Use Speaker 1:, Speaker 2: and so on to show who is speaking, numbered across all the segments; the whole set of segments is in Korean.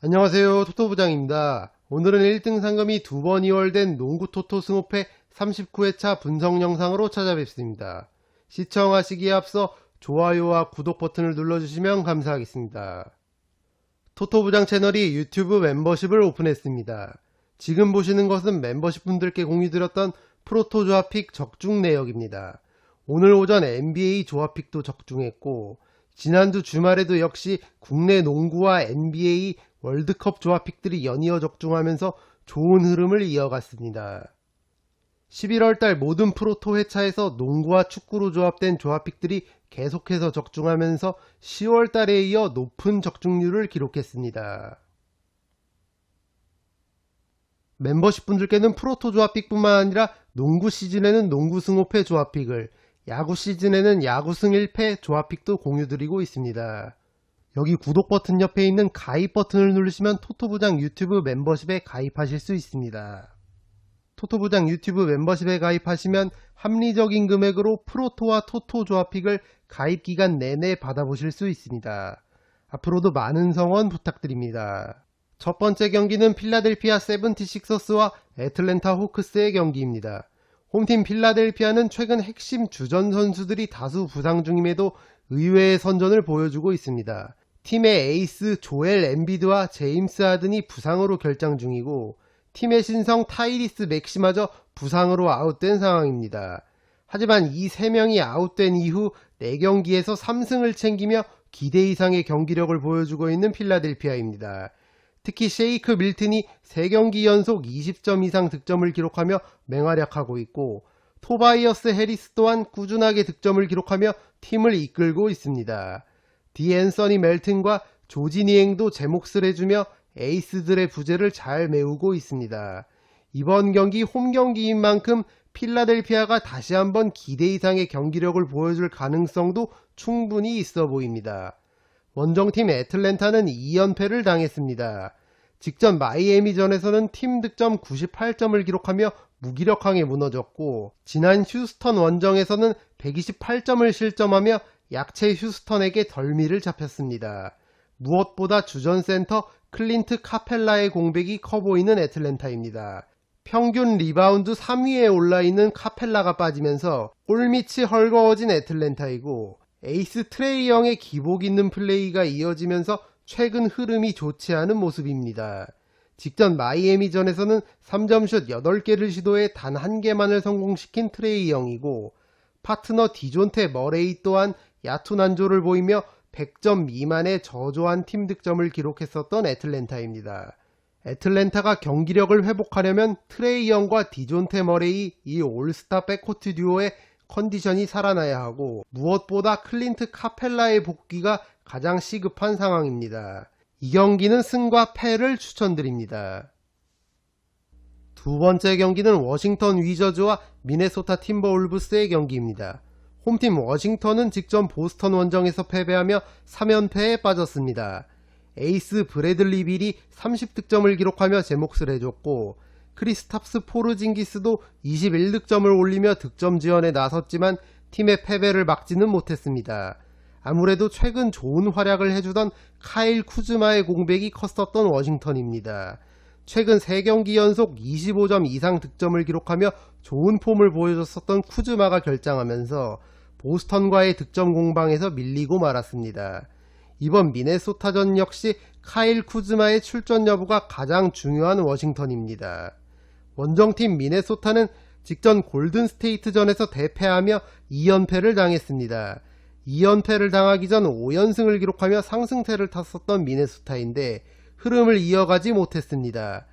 Speaker 1: 안녕하세요. 토토부장입니다. 오늘은 1등 상금이 2번 이월된 농구 토토 승호패 39회차 분석 영상으로 찾아뵙습니다. 시청하시기에 앞서 좋아요와 구독 버튼을 눌러주시면 감사하겠습니다. 토토부장 채널이 유튜브 멤버십을 오픈했습니다. 지금 보시는 것은 멤버십 분들께 공유드렸던 프로토 조합픽 적중 내역입니다. 오늘 오전 NBA 조합픽도 적중했고 지난주 주말에도 역시 국내 농구와 NBA 월드컵 조합픽들이 연이어 적중하면서 좋은 흐름을 이어갔습니다. 11월달 모든 프로토 회차에서 농구와 축구로 조합된 조합픽들이 계속해서 적중하면서 10월달에 이어 높은 적중률을 기록했습니다. 멤버십 분들께는 프로토 조합픽뿐만 아니라 농구 시즌에는 농구 승호패 조합픽을, 야구 시즌에는 야구승 1패 조합픽도 공유드리고 있습니다. 여기 구독 버튼 옆에 있는 가입 버튼을 누르시면 토토부장 유튜브 멤버십에 가입하실 수 있습니다. 토토부장 유튜브 멤버십에 가입하시면 합리적인 금액으로 프로토와 토토 조합픽을 가입기간 내내 받아보실 수 있습니다. 앞으로도 많은 성원 부탁드립니다. 첫 번째 경기는 필라델피아 세븐티식서스와 애틀랜타 호크스의 경기입니다. 홈팀 필라델피아는 최근 핵심 주전 선수들이 다수 부상 중임에도 의외의 선전을 보여주고 있습니다. 팀의 에이스 조엘 엠비드와 제임스 하든이 부상으로 결장 중이고 팀의 신성 타이리스 맥시마저 부상으로 아웃된 상황입니다. 하지만 이 3명이 아웃된 이후 4경기에서 3승을 챙기며 기대 이상의 경기력을 보여주고 있는 필라델피아입니다. 특히 셰이크 밀튼이 3경기 연속 20점 이상 득점을 기록하며 맹활약하고 있고 토바이어스 해리스 또한 꾸준하게 득점을 기록하며 팀을 이끌고 있습니다. 디앤서니 멜튼과 조지 니앵도 제 몫을 해주며 에이스들의 부재를 잘 메우고 있습니다. 이번 경기 홈 경기인 만큼 필라델피아가 다시 한번 기대 이상의 경기력을 보여줄 가능성도 충분히 있어 보입니다. 원정팀 애틀랜타는 2연패를 당했습니다. 직전 마이애미전에서는 팀 득점 98점을 기록하며 무기력하게 무너졌고 지난 휴스턴 원정에서는 128점을 실점하며 약체 휴스턴에게 덜미를 잡혔습니다. 무엇보다 주전 센터 클린트 카펠라의 공백이 커 보이는 애틀랜타입니다. 평균 리바운드 3위에 올라있는 카펠라가 빠지면서 골밑이 헐거워진 애틀랜타이고 에이스 트레이 영의 기복 있는 플레이가 이어지면서 최근 흐름이 좋지 않은 모습입니다. 직전 마이애미전에서는 3점슛 8개를 시도해 단 1개만을 성공시킨 트레이 영이고 파트너 디존테 머레이 또한 얕은 안조를 보이며 100점 미만의 저조한 팀 득점을 기록했었던 애틀랜타입니다. 애틀랜타가 경기력을 회복하려면 트레이 영과 디존테 머레이 이 올스타 백코트 듀오의 컨디션이 살아나야 하고 무엇보다 클린트 카펠라의 복귀가 가장 시급한 상황입니다. 이 경기는 승과 패를 추천드립니다. 두 번째 경기는 워싱턴 위저즈와 미네소타 팀버울브스의 경기입니다. 홈팀 워싱턴은 직전 보스턴 원정에서 패배하며 3연패에 빠졌습니다. 에이스 브래들리 빌이 30득점을 기록하며 제 몫을 해줬고 크리스탑스 포르징기스도 21득점을 올리며 득점 지원에 나섰지만 팀의 패배를 막지는 못했습니다. 아무래도 최근 좋은 활약을 해주던 카일 쿠즈마의 공백이 컸었던 워싱턴입니다. 최근 3경기 연속 25점 이상 득점을 기록하며 좋은 폼을 보여줬었던 쿠즈마가 결장하면서 보스턴과의 득점 공방에서 밀리고 말았습니다. 이번 미네소타전 역시 카일 쿠즈마의 출전 여부가 가장 중요한 워싱턴입니다. 원정팀 미네소타는 직전 골든스테이트전에서 대패하며 2연패를 당했습니다. 2연패를 당하기 전 5연승을 기록하며 상승세를 탔었던 미네소타인데 흐름을 이어가지 못했습니다.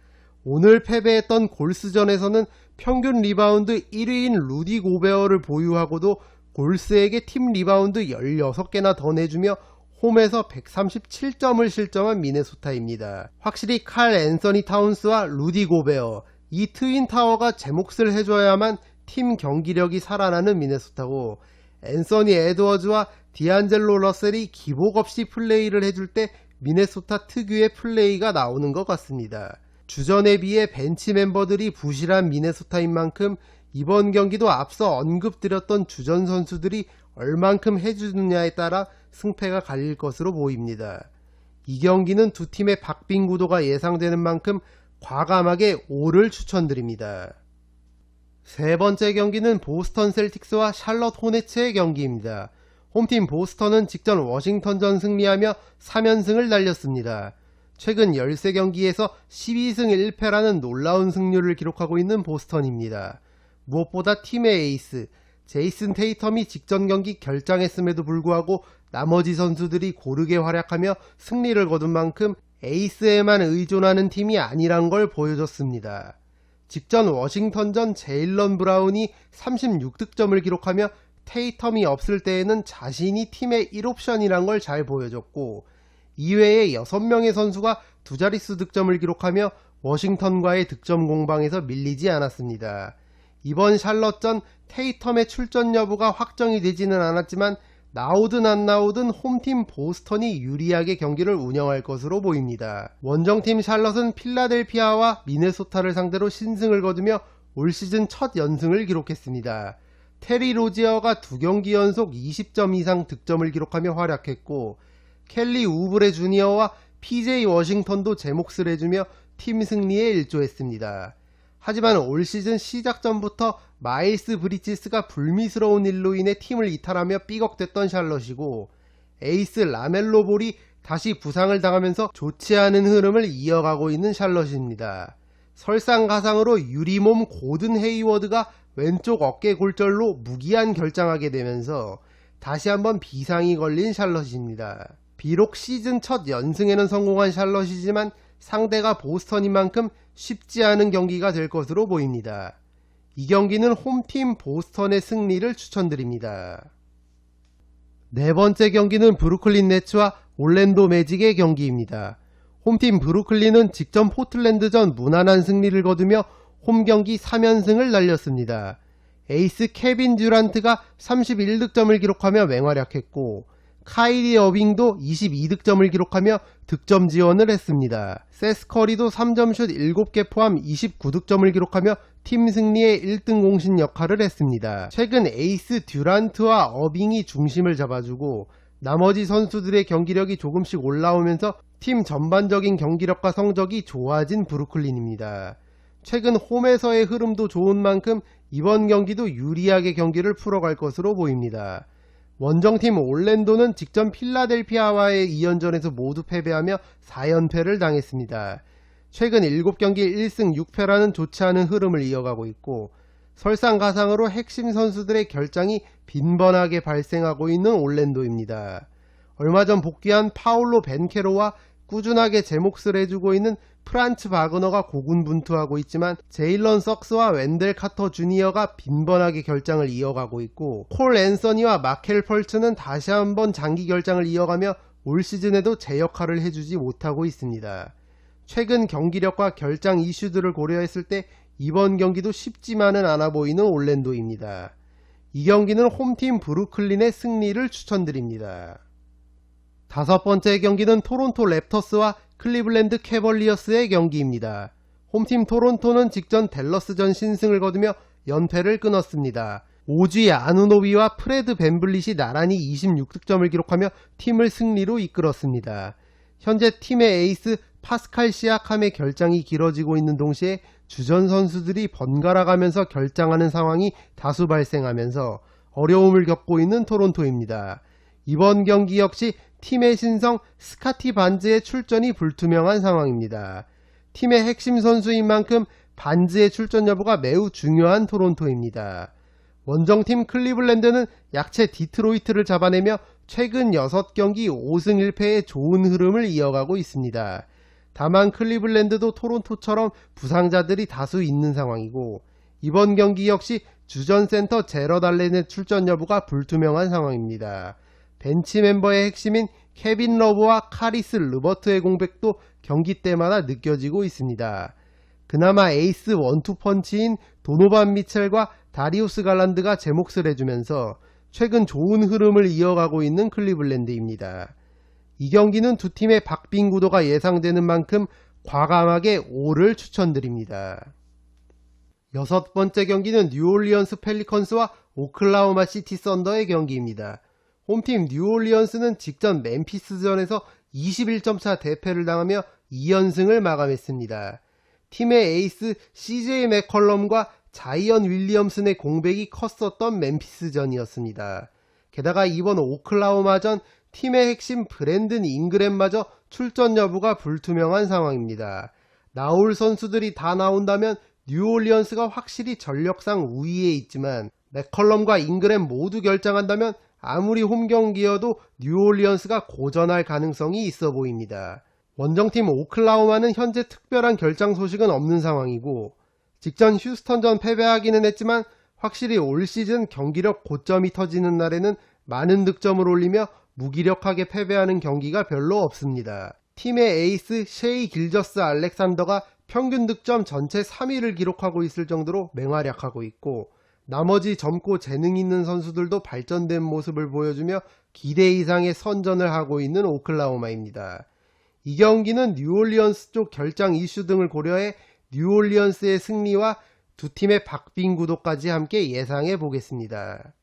Speaker 1: 오늘 패배했던 골스전에서는 평균 리바운드 1위인 루디 고베어를 보유하고도 골스에게 팀 리바운드 16개나 더 내주며 홈에서 137점을 실점한 미네소타입니다. 확실히 칼 앤서니 타운스와 루디 고베어 이 트윈 타워가 제 몫을 해줘야만 팀 경기력이 살아나는 미네소타고 앤서니 에드워즈와 디안젤로 러셀이 기복 없이 플레이를 해줄 때 미네소타 특유의 플레이가 나오는 것 같습니다. 주전에 비해 벤치 멤버들이 부실한 미네소타인 만큼 이번 경기도 앞서 언급드렸던 주전 선수들이 얼만큼 해주느냐에 따라 승패가 갈릴 것으로 보입니다. 이 경기는 두 팀의 박빙 구도가 예상되는 만큼 과감하게 5를 추천드립니다. 세 번째 경기는 보스턴 셀틱스와 샬럿 호네츠의 경기입니다. 홈팀 보스턴은 직전 워싱턴전 승리하며 3연승을 달렸습니다. 최근 13경기에서 12승 1패라는 놀라운 승률을 기록하고 있는 보스턴입니다. 무엇보다 팀의 에이스 제이슨 테이텀이 직전 경기 결장했음에도 불구하고 나머지 선수들이 고르게 활약하며 승리를 거둔 만큼 에이스에만 의존하는 팀이 아니란 걸 보여줬습니다. 직전 워싱턴전 제일런 브라운이 36득점을 기록하며 테이텀이 없을 때에는 자신이 팀의 1옵션이란 걸 잘 보여줬고, 이외에 6명의 선수가 두 자릿수 득점을 기록하며 워싱턴과의 득점 공방에서 밀리지 않았습니다. 이번 샬럿전 테이텀의 출전 여부가 확정이 되지는 않았지만 나오든 안 나오든 홈팀 보스턴이 유리하게 경기를 운영할 것으로 보입니다. 원정팀 샬럿은 필라델피아와 미네소타를 상대로 신승을 거두며 올 시즌 첫 연승을 기록했습니다. 테리 로지어가 2경기 연속 20점 이상 득점을 기록하며 활약했고, 켈리 우브레 주니어와 PJ 워싱턴도 제 몫을 해주며 팀 승리에 일조했습니다. 하지만 올 시즌 시작 전부터 마일스 브리지스가 불미스러운 일로 인해 팀을 이탈하며 삐걱댔던 샬럿이고, 에이스 라멜로 볼이 다시 부상을 당하면서 좋지 않은 흐름을 이어가고 있는 샬럿입니다. 설상가상으로 유리몸 고든 헤이워드가 왼쪽 어깨 골절로 무기한 결장하게 되면서 다시 한번 비상이 걸린 샬럿입니다. 비록 시즌 첫 연승에는 성공한 샬럿이지만 상대가 보스턴인 만큼 쉽지 않은 경기가 될 것으로 보입니다. 이 경기는 홈팀 보스턴의 승리를 추천드립니다. 네 번째 경기는 브루클린 네츠와 올랜도 매직의 경기입니다. 홈팀 브루클린은 직전 포틀랜드전 무난한 승리를 거두며 홈경기 3연승을 날렸습니다. 에이스 케빈 듀란트가 31득점을 기록하며 맹활약했고, 카이리 어빙도 22득점을 기록하며 득점 지원을 했습니다. 세스 커리도 3점슛 7개 포함 29득점을 기록하며 팀 승리의 1등 공신 역할을 했습니다. 최근 에이스 듀란트와 어빙이 중심을 잡아주고 나머지 선수들의 경기력이 조금씩 올라오면서 팀 전반적인 경기력과 성적이 좋아진 브루클린입니다. 최근 홈에서의 흐름도 좋은 만큼 이번 경기도 유리하게 경기를 풀어갈 것으로 보입니다. 원정팀 올랜도는 직전 필라델피아와의 2연전에서 모두 패배하며 4연패를 당했습니다. 최근 7경기 1승 6패라는 좋지 않은 흐름을 이어가고 있고, 설상가상으로 핵심 선수들의 결장이 빈번하게 발생하고 있는 올랜도입니다. 얼마 전 복귀한 파울로 벤케로와 꾸준하게 제 몫을 해주고 있는 프란츠 바그너가 고군분투하고 있지만 제일런 석스와 웬델 카터 주니어가 빈번하게 결장을 이어가고 있고, 콜 앤서니와 마켈 펄츠는 다시 한번 장기 결장을 이어가며 올 시즌에도 제 역할을 해주지 못하고 있습니다. 최근 경기력과 결장 이슈들을 고려했을 때 이번 경기도 쉽지만은 않아 보이는 올랜도입니다. 이 경기는 홈팀 브루클린의 승리를 추천드립니다. 다섯 번째 경기는 토론토 랩터스와 클리블랜드 캐벌리어스의 경기입니다. 홈팀 토론토는 직전 댈러스전 신승을 거두며 연패를 끊었습니다. 오지 아누노비와 프레드 벤블릿이 나란히 26득점을 기록하며 팀을 승리로 이끌었습니다. 현재 팀의 에이스 파스칼 시아캄의 결장이 길어지고 있는 동시에 주전 선수들이 번갈아 가면서 결장하는 상황이 다수 발생하면서 어려움을 겪고 있는 토론토입니다. 이번 경기 역시 팀의 신성 스카티 반즈의 출전이 불투명한 상황입니다. 팀의 핵심 선수인 만큼 반즈의 출전 여부가 매우 중요한 토론토입니다. 원정팀 클리블랜드는 약체 디트로이트를 잡아내며 최근 6경기 5승 1패의 좋은 흐름을 이어가고 있습니다. 다만 클리블랜드도 토론토처럼 부상자들이 다수 있는 상황이고, 이번 경기 역시 주전 센터 제럿 알렌의 출전 여부가 불투명한 상황입니다. 벤치 멤버의 핵심인 케빈 러브와 카리스 르버트의 공백도 경기 때마다 느껴지고 있습니다. 그나마 에이스 원투펀치인 도노반 미첼과 다리우스 갈란드가 제 몫을 해주면서 최근 좋은 흐름을 이어가고 있는 클리블랜드입니다. 이 경기는 두 팀의 박빙 구도가 예상되는 만큼 과감하게 5를 추천드립니다. 여섯 번째 경기는 뉴올리언스 펠리컨스와 오클라호마 시티 썬더의 경기입니다. 홈팀 뉴올리언스는 직전 멤피스전에서 21점 차 대패를 당하며 2연승을 마감했습니다. 팀의 에이스 CJ 맥컬럼과 자이언 윌리엄슨의 공백이 컸었던 멤피스전이었습니다. 게다가 이번 오클라호마전 팀의 핵심 브랜든 잉그램마저 출전 여부가 불투명한 상황입니다. 나올 선수들이 다 나온다면 뉴올리언스가 확실히 전력상 우위에 있지만 맥컬럼과 잉그램 모두 결장한다면 아무리 홈 경기여도 뉴올리언스가 고전할 가능성이 있어 보입니다. 원정팀 오클라호마는 현재 특별한 결장 소식은 없는 상황이고 직전 휴스턴전 패배하기는 했지만 확실히 올 시즌 경기력 고점이 터지는 날에는 많은 득점을 올리며 무기력하게 패배하는 경기가 별로 없습니다. 팀의 에이스 셰이 길저스 알렉산더가 평균 득점 전체 3위를 기록하고 있을 정도로 맹활약하고 있고 나머지 젊고 재능 있는 선수들도 발전된 모습을 보여주며 기대 이상의 선전을 하고 있는 오클라호마입니다. 이 경기는 뉴올리언스 쪽 결장 이슈 등을 고려해 뉴올리언스의 승리와 두 팀의 박빙 구도까지 함께 예상해 보겠습니다.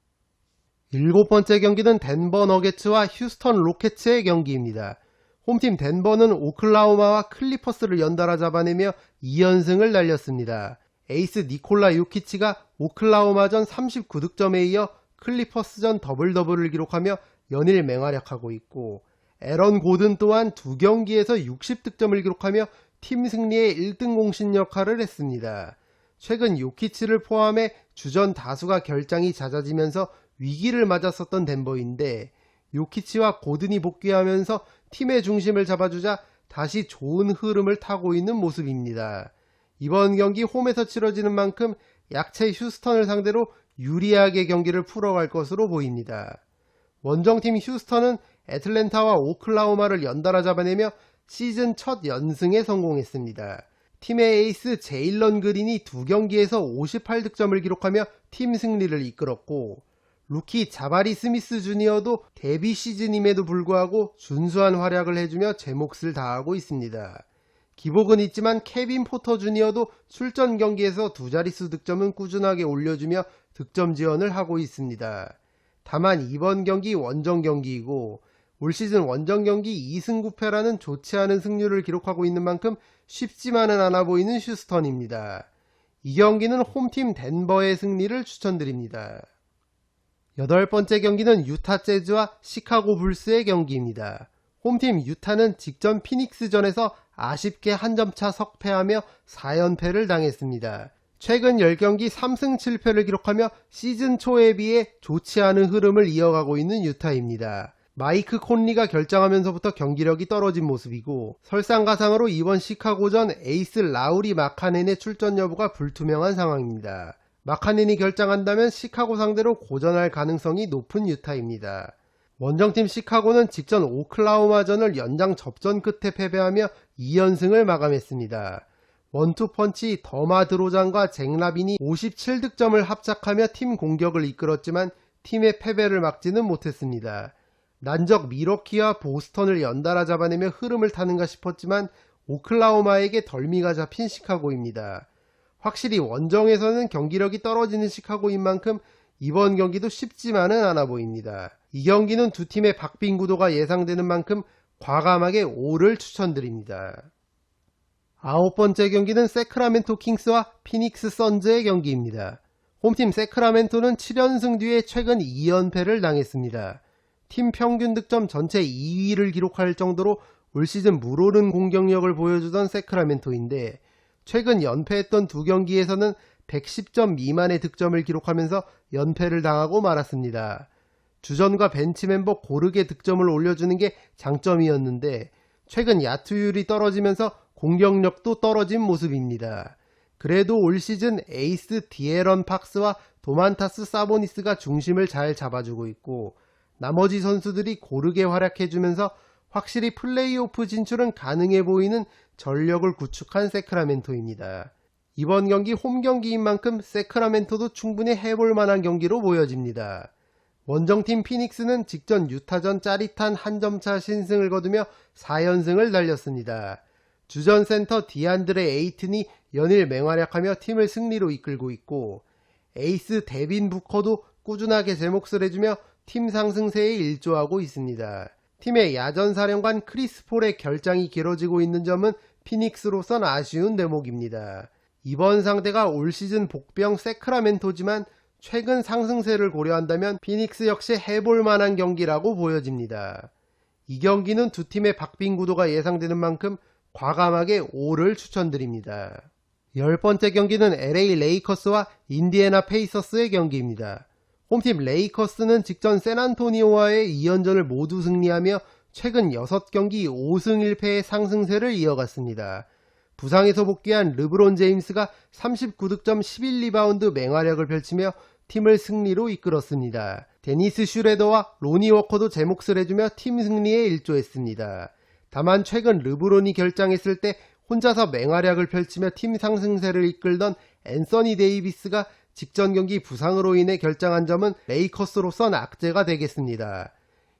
Speaker 1: 7번째 경기는 덴버 너게츠와 휴스턴 로켓츠의 경기입니다. 홈팀 덴버는 오클라호마와 클리퍼스를 연달아 잡아내며 2연승을 날렸습니다. 에이스 니콜라 요키치가 오클라호마전 39득점에 이어 클리퍼스전 더블더블을 기록하며 연일 맹활약하고 있고 에런 고든 또한 두 경기에서 60득점을 기록하며 팀 승리의 1등 공신 역할을 했습니다. 최근 요키치를 포함해 주전 다수가 결장이 잦아지면서 위기를 맞았었던 덴버인데 요키치와 고든이 복귀하면서 팀의 중심을 잡아주자 다시 좋은 흐름을 타고 있는 모습입니다. 이번 경기 홈에서 치러지는 만큼 약체 휴스턴을 상대로 유리하게 경기를 풀어갈 것으로 보입니다. 원정팀 휴스턴은 애틀랜타와 오클라호마를 연달아 잡아내며 시즌 첫 연승에 성공했습니다. 팀의 에이스 제일런 그린이 두 경기에서 58득점을 기록하며 팀 승리를 이끌었고 루키 자바리 스미스 주니어도 데뷔 시즌임에도 불구하고 준수한 활약을 해주며 제 몫을 다하고 있습니다. 기복은 있지만 케빈 포터 주니어도 출전 경기에서 두 자릿수 득점은 꾸준하게 올려주며 득점 지원을 하고 있습니다. 다만 이번 경기 원정 경기이고 올 시즌 원정 경기 2승 9패라는 좋지 않은 승률을 기록하고 있는 만큼 쉽지만은 않아 보이는 휴스턴입니다. 이 경기는 홈팀 덴버의 승리를 추천드립니다. 8번째 경기는 유타 재즈와 시카고 불스의 경기입니다. 홈팀 유타는 직전 피닉스전에서 아쉽게 한 점차 석패하며 4연패를 당했습니다. 최근 10경기 3승 7패를 기록하며 시즌 초에 비해 좋지 않은 흐름을 이어가고 있는 유타입니다. 마이크 콘리가 결장하면서부터 경기력이 떨어진 모습이고 설상가상으로 이번 시카고전 에이스 라우리 마카넨의 출전 여부가 불투명한 상황입니다. 마카넨이 결장한다면 시카고 상대로 고전할 가능성이 높은 유타입니다. 원정팀 시카고는 직전 오클라호마전을 연장 접전 끝에 패배하며 2연승을 마감했습니다. 원투펀치 더마 드로잔과 잭 라빈이 57득점을 합작하며 팀 공격을 이끌었지만 팀의 패배를 막지는 못했습니다. 난적 미러키와 보스턴을 연달아 잡아내며 흐름을 타는가 싶었지만 오클라호마에게 덜미가 잡힌 시카고입니다. 확실히 원정에서는 경기력이 떨어지는 시카고인 만큼 이번 경기도 쉽지만은 않아 보입니다. 이 경기는 두 팀의 박빙 구도가 예상되는 만큼 과감하게 5를 추천드립니다. 9번째 경기는 세크라멘토 킹스와 피닉스 선즈의 경기입니다. 홈팀 세크라멘토는 7연승 뒤에 최근 2연패를 당했습니다. 팀 평균 득점 전체 2위를 기록할 정도로 올 시즌 물오른 공격력을 보여주던 세크라멘토인데 최근 연패했던 두 경기에서는 110점 미만의 득점을 기록하면서 연패를 당하고 말았습니다. 주전과 벤치 멤버 고르게 득점을 올려주는 게 장점이었는데 최근 야투율이 떨어지면서 공격력도 떨어진 모습입니다. 그래도 올 시즌 에이스 디에런 팍스와 도만타스 사보니스가 중심을 잘 잡아주고 있고 나머지 선수들이 고르게 활약해주면서 확실히 플레이오프 진출은 가능해 보이는 전력을 구축한 세크라멘토입니다. 이번 경기 홈 경기인 만큼 세크라멘토도 충분히 해볼 만한 경기로 보여집니다. 원정팀 피닉스는 직전 유타전 짜릿한 한 점차 신승을 거두며 4연승을 달렸습니다. 주전 센터 디안드레 에이튼이 연일 맹활약하며 팀을 승리로 이끌고 있고 에이스 데빈 부커도 꾸준하게 제 몫을 해주며 팀 상승세에 일조하고 있습니다. 팀의 야전사령관 크리스 폴의 결장이 길어지고 있는 점은 피닉스로선 아쉬운 대목입니다. 이번 상대가 올 시즌 복병 세크라멘토지만 최근 상승세를 고려한다면 피닉스 역시 해볼 만한 경기라고 보여집니다. 이 경기는 두 팀의 박빙 구도가 예상되는 만큼 과감하게 5를 추천드립니다. 10번째 경기는 LA 레이커스와 인디애나 페이서스의 경기입니다. 홈팀 레이커스는 직전 샌안토니오와의 2연전을 모두 승리하며 최근 6경기 5승 1패의 상승세를 이어갔습니다. 부상에서 복귀한 르브론 제임스가 39득점 11리바운드 맹활약을 펼치며 팀을 승리로 이끌었습니다. 데니스 슈레더와 로니 워커도 제 몫을 해주며 팀 승리에 일조했습니다. 다만 최근 르브론이 결장했을 때 혼자서 맹활약을 펼치며 팀 상승세를 이끌던 앤서니 데이비스가 직전 경기 부상으로 인해 결장한 점은 레이커스로선 악재가 되겠습니다.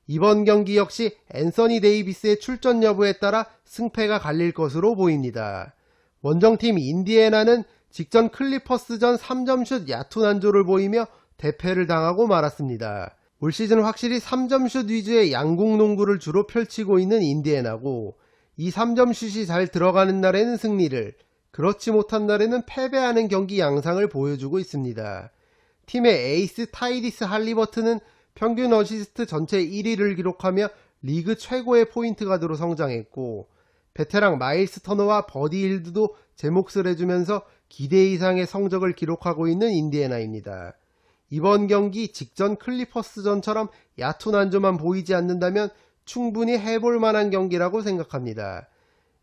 Speaker 1: 이번 경기 역시 앤서니 데이비스의 출전 여부에 따라 승패가 갈릴 것으로 보입니다. 원정팀 인디애나는 직전 클리퍼스전 3점슛 얕은 난조를 보이며 대패를 당하고 말았습니다. 올 시즌 확실히 3점슛 위주의 양궁 농구를 주로 펼치고 있는 인디애나고 이 3점슛이 잘 들어가는 날에는 승리를, 그렇지 못한 날에는 패배하는 경기 양상을 보여주고 있습니다. 팀의 에이스 타이리스 할리버튼은 평균 어시스트 전체 1위를 기록하며 리그 최고의 포인트 가드로 성장했고 베테랑 마일스 터너와 버디 힐드도 제 몫을 해주면서 기대 이상의 성적을 기록하고 있는 인디애나입니다. 이번 경기 직전 클리퍼스전처럼 얕은 난조만 보이지 않는다면 충분히 해볼 만한 경기라고 생각합니다.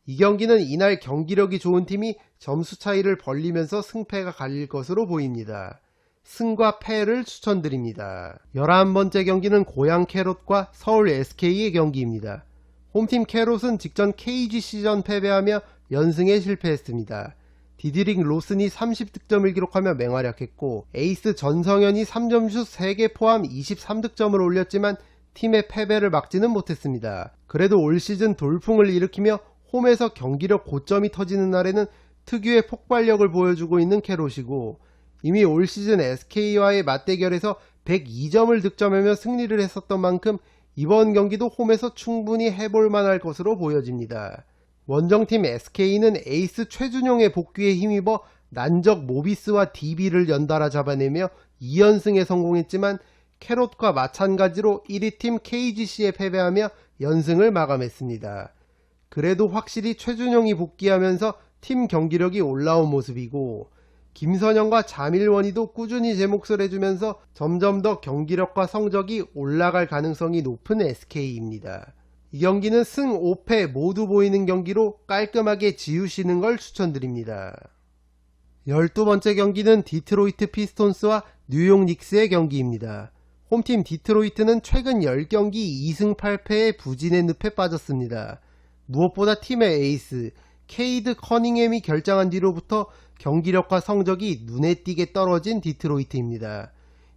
Speaker 1: 이 경기는 이날 경기력이 좋은 팀이 점수 차이를 벌리면서 승패가 갈릴 것으로 보입니다. 승과 패를 추천드립니다. 11번째 경기는 고양 캐롯과 서울 SK의 경기입니다. 홈팀 캐롯은 직전 KGC전 패배하며 연승에 실패했습니다. 디드릭 로슨이 30득점을 기록하며 맹활약했고 에이스 전성현이 3점슛 3개 포함 23득점을 올렸지만 팀의 패배를 막지는 못했습니다. 그래도 올 시즌 돌풍을 일으키며 홈에서 경기력 고점이 터지는 날에는 특유의 폭발력을 보여주고 있는 캐롯이고 이미 올 시즌 SK와의 맞대결에서 102점을 득점하며 승리를 했었던 만큼 이번 경기도 홈에서 충분히 해볼 만할 것으로 보여집니다. 원정팀 SK는 에이스 최준용의 복귀에 힘입어 난적 모비스와 DB를 연달아 잡아내며 2연승에 성공했지만 캐롯과 마찬가지로 1위 팀 KGC에 패배하며 연승을 마감했습니다. 그래도 확실히 최준용이 복귀하면서 팀 경기력이 올라온 모습이고 김선영과 자밀원이도 꾸준히 제 몫을 해주면서 점점 더 경기력과 성적이 올라갈 가능성이 높은 SK입니다. 이 경기는 승 5패 모두 보이는 경기로 깔끔하게 지우시는 걸 추천드립니다. 12번째 경기는 디트로이트 피스톤스와 뉴욕 닉스의 경기입니다. 홈팀 디트로이트는 최근 10경기 2승 8패의 부진의 늪에 빠졌습니다. 무엇보다 팀의 에이스 케이드 커닝햄이 결장한 뒤로부터 경기력과 성적이 눈에 띄게 떨어진 디트로이트입니다.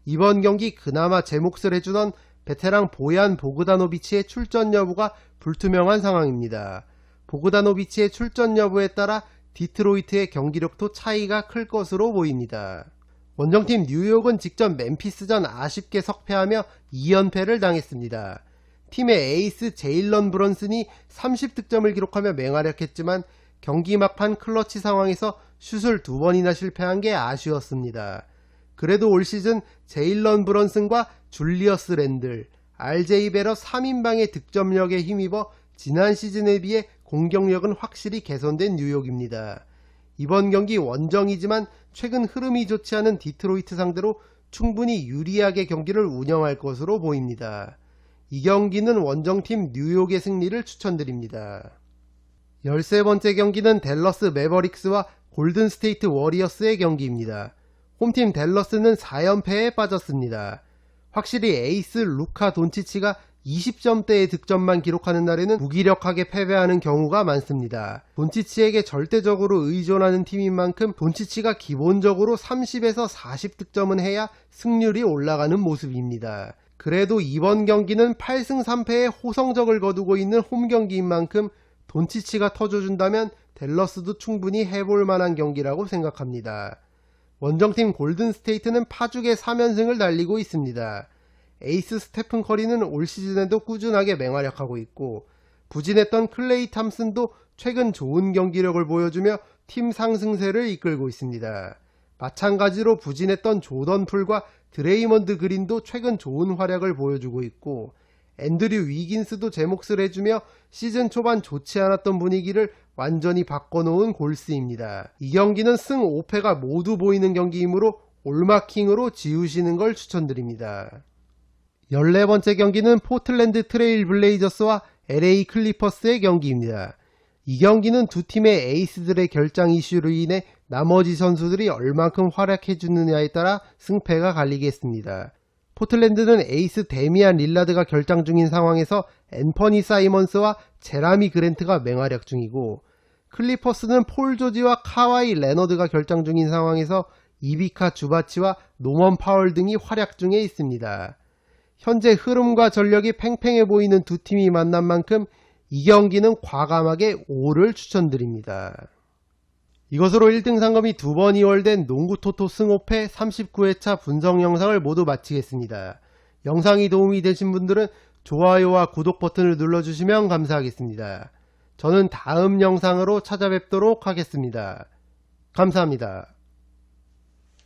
Speaker 1: 이번 경기 그나마 제 몫을 해주던 베테랑 보얀 보그다노비치의 출전 여부가 불투명한 상황입니다. 보그다노비치의 출전 여부에 따라 디트로이트의 경기력도 차이가 클 것으로 보입니다. 원정팀 뉴욕은 직전 멤피스전 아쉽게 석패하며 2연패를 당했습니다. 팀의 에이스 제일런 브런슨이 30득점을 기록하며 맹활약했지만 경기 막판 클러치 상황에서 슛을 2번이나 실패한 게 아쉬웠습니다. 그래도 올 시즌 제일런 브런슨과 줄리어스 랜들, RJ 베러 3인방의 득점력에 힘입어 지난 시즌에 비해 공격력은 확실히 개선된 뉴욕입니다. 이번 경기 원정이지만 최근 흐름이 좋지 않은 디트로이트 상대로 충분히 유리하게 경기를 운영할 것으로 보입니다. 이 경기는 원정팀 뉴욕의 승리를 추천드립니다. 13번째 경기는 댈러스 매버릭스와 골든스테이트 워리어스의 경기입니다. 홈팀 댈러스는 4연패에 빠졌습니다. 확실히 에이스 루카 돈치치가 20점대의 득점만 기록하는 날에는 무기력하게 패배하는 경우가 많습니다. 돈치치에게 절대적으로 의존하는 팀인 만큼 돈치치가 기본적으로 30에서 40득점은 해야 승률이 올라가는 모습입니다. 그래도 이번 경기는 8승 3패의 호성적을 거두고 있는 홈경기인 만큼 돈치치가 터줘준다면 댈러스도 충분히 해볼 만한 경기라고 생각합니다. 원정팀 골든스테이트는 파죽의 3연승을 달리고 있습니다. 에이스 스테픈 커리는 올 시즌에도 꾸준하게 맹활약하고 있고, 부진했던 클레이 탐슨도 최근 좋은 경기력을 보여주며 팀 상승세를 이끌고 있습니다. 마찬가지로 부진했던 조던 풀과 드레이먼드 그린도 최근 좋은 활약을 보여주고 있고, 앤드류 위긴스도 제 몫을 해주며 시즌 초반 좋지 않았던 분위기를 완전히 바꿔놓은 골스입니다. 이 경기는 승 5패가 모두 보이는 경기이므로 올마킹으로 지우시는 걸 추천드립니다. 14번째 경기는 포틀랜드 트레일 블레이저스와 LA 클리퍼스의 경기입니다. 이 경기는 두 팀의 에이스들의 결장 이슈로 인해 나머지 선수들이 얼만큼 활약해주느냐에 따라 승패가 갈리겠습니다. 포틀랜드는 에이스 데미안 릴라드가 결장 중인 상황에서 앤퍼니 사이먼스와 제라미 그랜트가 맹활약 중이고, 클리퍼스는 폴 조지와 카와이 레너드가 결장 중인 상황에서 이비카 주바치와 노먼 파월 등이 활약 중에 있습니다. 현재 흐름과 전력이 팽팽해 보이는 두 팀이 만난 만큼 이 경기는 과감하게 5를 추천드립니다. 이것으로 1등 상금이 2번 이월된 농구 토토 승 5패 39회차 분석 영상을 모두 마치겠습니다. 영상이 도움이 되신 분들은 좋아요와 구독 버튼을 눌러주시면 감사하겠습니다. 저는 다음 영상으로 찾아뵙도록 하겠습니다. 감사합니다.